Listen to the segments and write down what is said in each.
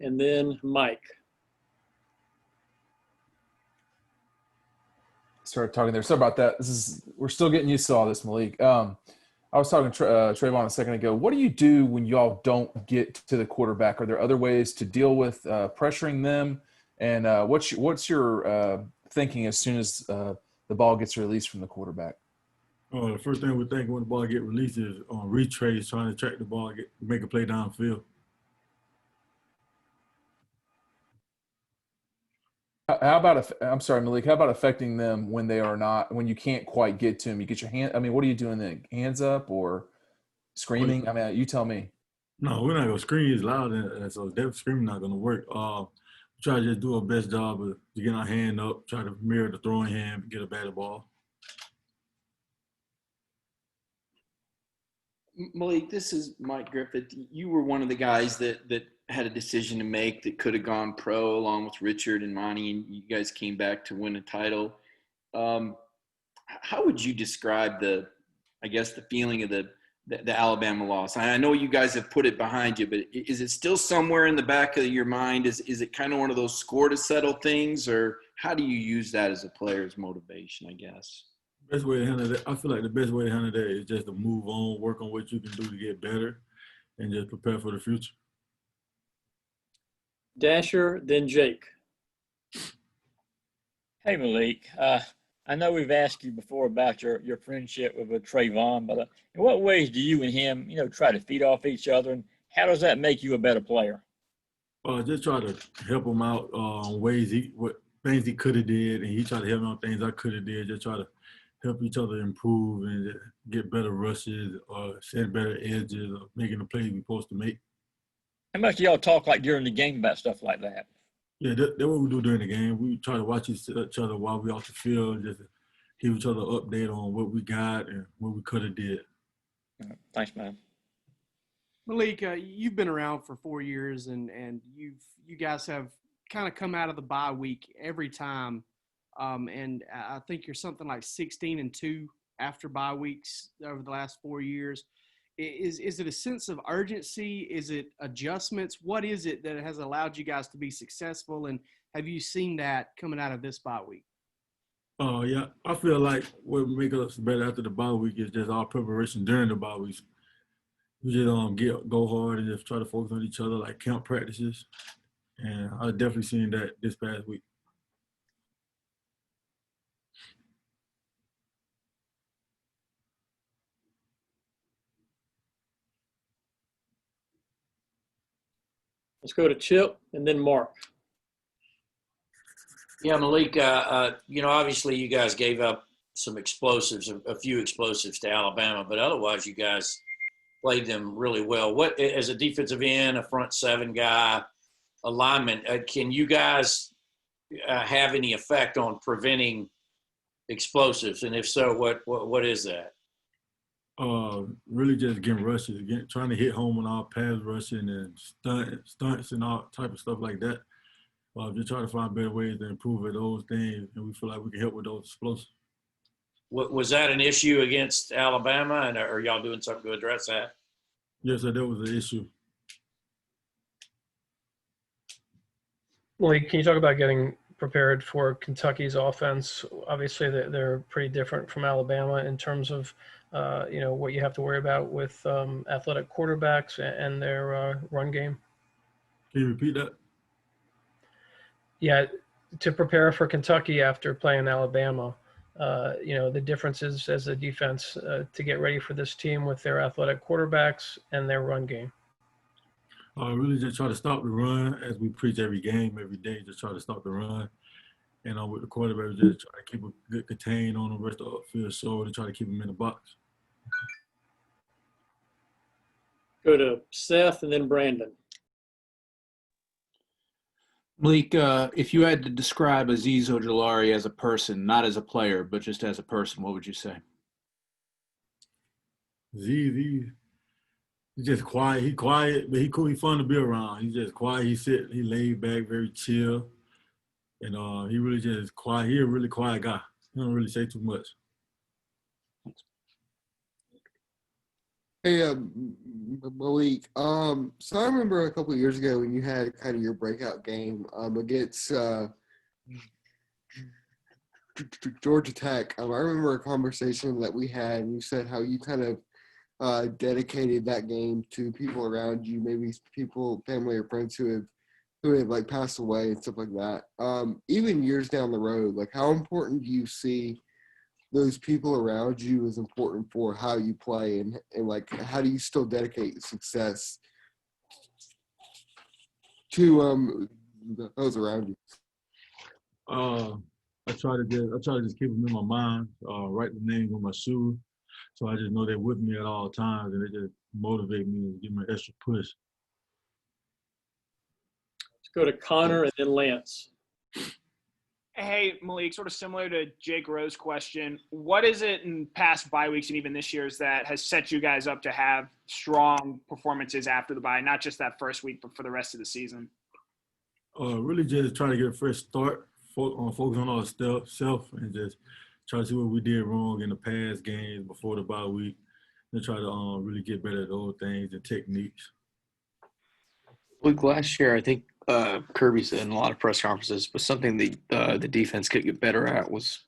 and then Mike. Started talking there. Sorry about that. We're still getting used to all this, Malik. I was talking to Trayvon a second ago. What do you do when y'all don't get to the quarterback? Are there other ways to deal with pressuring them? And what's your thinking as soon as the ball gets released from the quarterback? The first thing we think when the ball get released is on retrace, trying to track the ball, make a play downfield. How about I'm sorry, Malik. How about affecting them when they are not when you can't quite get to them? You get your hand. I mean, what are you doing then? Hands up or screaming? I mean, you tell me. No, we're not gonna scream as loud, and so that screaming not gonna work. We try to just do our best job of getting our hand up, try to mirror the throwing hand, get a better ball. Malik, this is Mike Griffith. You were one of the guys that had a decision to make that could have gone pro along with Richard and Monty, and you guys came back to win a title. How would you describe the feeling of the Alabama loss? I know you guys have put it behind you, but is it still somewhere in the back of your mind? Is it kind of one of those score to settle things, or how do you use that as a player's motivation, I guess? Best way to handle that, I feel like the best way to handle that is just to move on, work on what you can do to get better, and just prepare for the future. Dasher, then Jake. Hey, Malik. I know we've asked you before about your friendship with Trayvon, but in what ways do you and him, try to feed off each other, and how does that make you a better player? Just try to help him out on things he could have did, and he tried to help me on things I could have did. Just try to help each other improve and get better rushes or set better edges or making the plays we're supposed to make. How much do y'all talk like during the game about stuff like that? Yeah, that's what we do during the game. We try to watch each other while we off the field, just to give each other an update on what we got and what we could have did. Thanks, man. Malik, you've been around for 4 years, and you guys have kind of come out of the bye week every time. And I think you're something like 16-2 after bye weeks over the last 4 years. Is it a sense of urgency? Is it adjustments? What is it that has allowed you guys to be successful? And have you seen that coming out of this bye week? Yeah, I feel like what makes us better after the bye week is just our preparation during the bye weeks. We just go hard and just try to focus on each other, like camp practices. And I've definitely seen that this past week. Let's go to Chip and then Mark. Yeah, Malik, obviously you guys gave up some explosives, a few explosives to Alabama, but otherwise you guys played them really well. What, as a defensive end, a front seven guy, a lineman, can you guys have any effect on preventing explosives? And if so, what is that? Really just getting rushes, trying to hit home on our pass rushing and stunts and all type of stuff like that. Just trying to find better ways to improve at those things, and we feel like we can help with those explosives. Was that an issue against Alabama, and are y'all doing something to address that? Yes, sir, that was an issue. Malik, can you talk about getting prepared for Kentucky's offense? Obviously, they're pretty different from Alabama in terms of what you have to worry about with athletic quarterbacks and their run game. Can you repeat that? Yeah, to prepare for Kentucky after playing Alabama, the differences as a defense to get ready for this team with their athletic quarterbacks and their run game. Really just try to stop the run as we preach every game, every day, just try to stop the run. And with the quarterback, just try to keep a good contain on the rest of the upfield show to try to keep them in the box. Go to Seth and then Brandon. Malik, if you had to describe Azeez Ojulari as a person, not as a player, but just as a person, what would you say? Azeez, he's just quiet. He quiet, but he cool. He fun to be around. He's just quiet. He laid back, very chill. And he really just quiet. He a really quiet guy. He don't really say too much. Hey, Malik. So I remember a couple of years ago when you had kind of your breakout game against Georgia Tech. I remember a conversation that we had, and you said how you kind of dedicated that game to people around you, maybe people, family, or friends who have like passed away and stuff like that. Even years down the road, like how important do you see those people around you is important for how you play, and like how do you still dedicate success to those around you? I try to just keep them in my mind, write the names on my shoes, so I just know they're with me at all times, and they just motivate me and give me an extra push. Let's go to Connor and then Lance. Hey, Malik, sort of similar to Jake Rowe's question, what is it in past bye weeks and even this year's that has set you guys up to have strong performances after the bye, not just that first week, but for the rest of the season? Really just trying to get a fresh start, focus on ourselves, and just try to see what we did wrong in the past games before the bye week, and try to really get better at those things and techniques. Luke, last year, I think Kirby said in a lot of press conferences, but something the defense could get better at was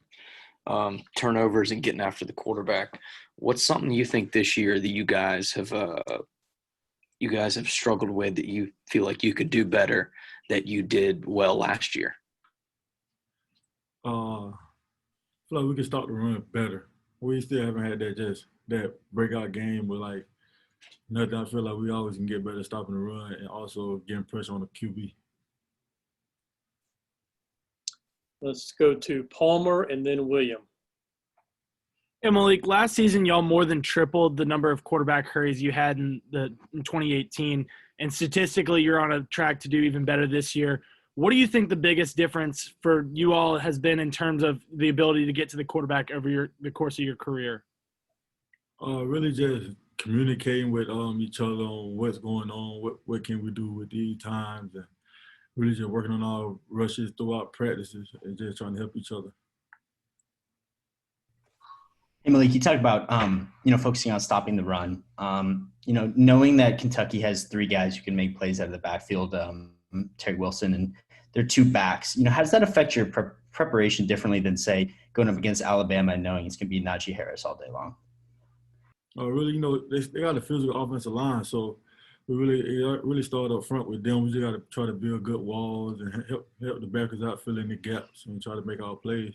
turnovers and getting after the quarterback. What's something you think this year that you guys have struggled with that you feel like you could do better that you did well last year? I feel like we can start to run better. We still haven't had that breakout game, but like nothing. I feel like we always can get better stopping the run and also getting pressure on the QB. Let's go to Palmer and then William. Hey, Malik, last season, y'all more than tripled the number of quarterback hurries you had in 2018. And statistically, you're on a track to do even better this year. What do you think the biggest difference for you all has been in terms of the ability to get to the quarterback over the course of your career? Really just communicating with each other on what's going on, what can we do with these times, and really just working on our rushes throughout practices and just trying to help each other. Hey, Malik, you talked about, focusing on stopping the run. Knowing that Kentucky has three guys who can make plays out of the backfield, Terry Wilson, and their two backs, how does that affect your preparation differently than, say, going up against Alabama and knowing it's going to be Najee Harris all day long? Really, they got a physical offensive line, so we really start up front with them. We just got to try to build good walls and help the backers out fill in the gaps and try to make our plays.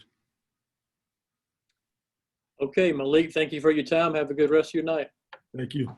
Okay, Malik, thank you for your time. Have a good rest of your night. Thank you.